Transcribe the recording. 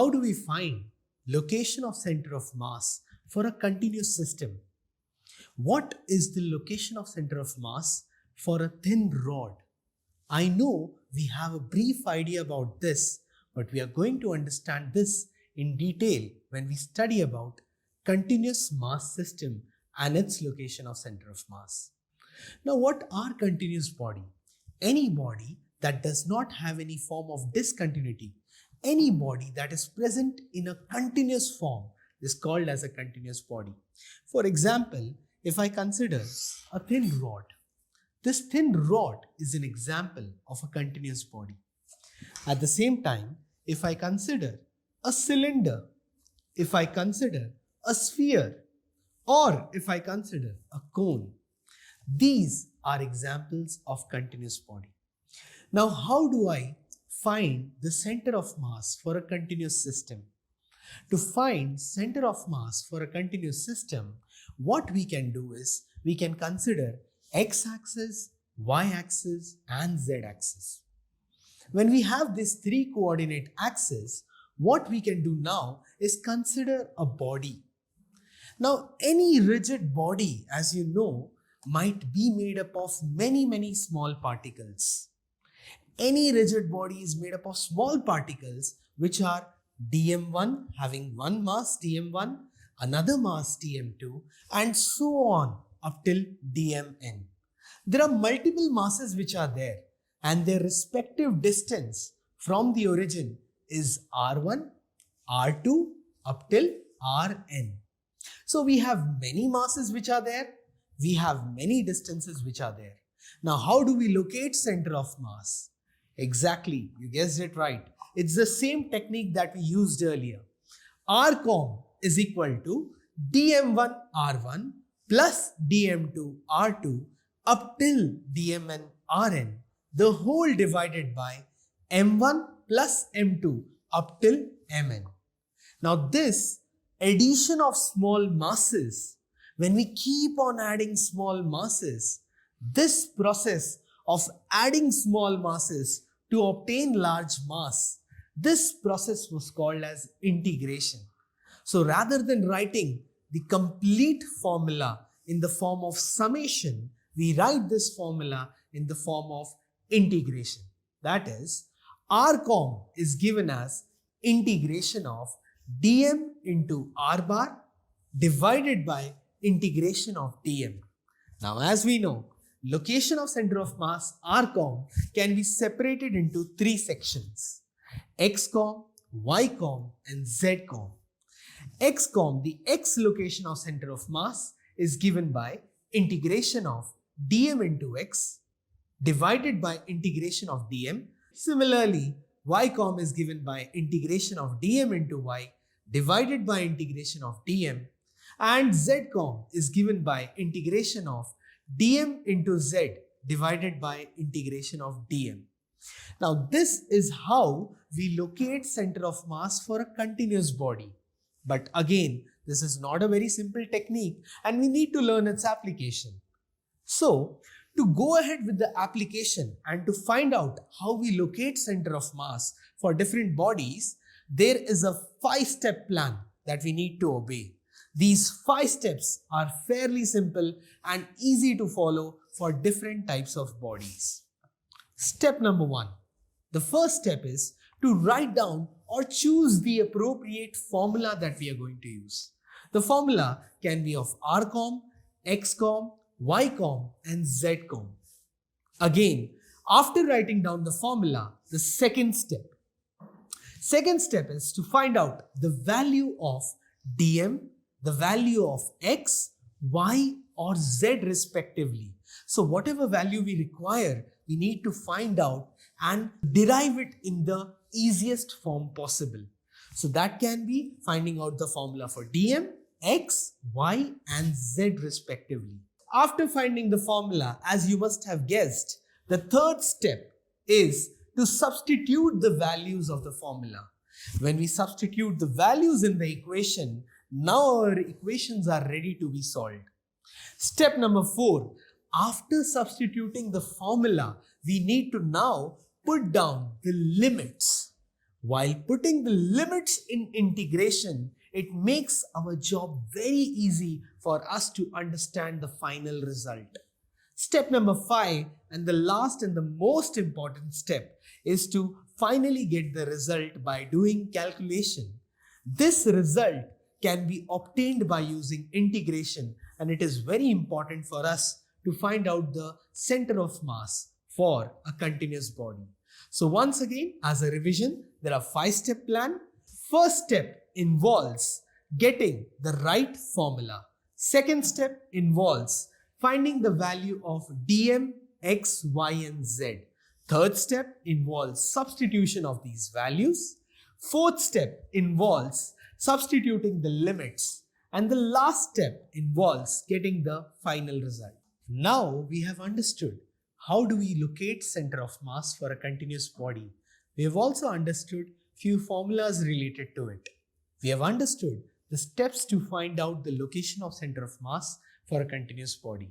how do we find location of center of mass for a continuous system? What is the location of center of mass for a thin rod? I know we have a brief idea about this, but we are going to understand this in detail when we study about continuous mass system and its location of center of mass. Now, what are continuous body? Any body that does not have any form of discontinuity, any body that is present in a continuous form is called as a continuous body. For example, if I consider a thin rod, this thin rod is an example of a continuous body. At the same time, if I consider a cylinder, if I consider a sphere, or if I consider a cone, these are examples of continuous body. Now, how do I find the center of mass for a continuous system? To find center of mass for a continuous system, what we can do is we can consider x-axis, y-axis and z-axis. When we have these three coordinate axes, what we can do now is consider a body. Now, any rigid body, as you know, might be made up of many small particles. Any rigid body is made up of small particles which are dm1 having one mass dm1, another mass dm2 and so on up till dmn. There are multiple masses which are there and their respective distance from the origin is r1, r2 up till rn. So we have many masses which are there, we have many distances which are there. Now how do we locate center of mass? Exactly, you guessed it right. It's the same technique that we used earlier. R is equal to dm1 r1 plus dm2 r2 up till dmn rn, the whole divided by m1 plus m2 up till mn. Now this addition of small masses, when we keep on adding small masses, this process of adding small masses to obtain large mass, this process was called as integration. So rather than writing the complete formula in the form of summation, we write this formula in the form of integration. That is, R is given as integration of dm into r bar divided by integration of dm. Now as we know, location of center of mass R can be separated into three sections: x, y and z. X, the x location of center of mass is given by integration of dm into x divided by integration of dm. Similarly, y is given by integration of dm into y divided by integration of dm, and z is given by integration of dm into z divided by integration of dm. Now this is how we locate center of mass for a continuous body. But again, this is not a very simple technique and we need to learn its application. So to go ahead with the application and to find out how we locate center of mass for different bodies, there is a 5-step plan that we need to obey. These 5 steps are fairly simple and easy to follow for different types of bodies. Step number 1. The first step is to write down or choose the appropriate formula that we are going to use. The formula can be of r, x, y and z. Again, after writing down the formula, the second step is to find out the value of dm, the value of x, y or z respectively. So whatever value we require, we need to find out and derive it in the easiest form possible. So that can be finding out the formula for dm, x, y and z respectively. After finding the formula, as you must have guessed, the third step is to substitute the values of the formula. When we substitute the values in the equation, now our equations are ready to be solved. Step number 4. After substituting the formula, we need to now put down the limits. While putting the limits in integration, it makes our job very easy for us to understand the final result. Step number 5, and the last and the most important step, is to finally get the result by doing calculation. This result can be obtained by using integration, and it is very important for us to find out the center of mass for a continuous body. So once again, as a revision, there are 5-step plan. First step involves getting the right formula. Second step involves finding the value of dm, x, y, and z. Third step involves substitution of these values. Fourth step involves substituting the limits. And the last step involves getting the final result. Now we have understood how do we locate center of mass for a continuous body. We have also understood few formulas related to it. We have understood the steps to find out the location of center of mass for a continuous body.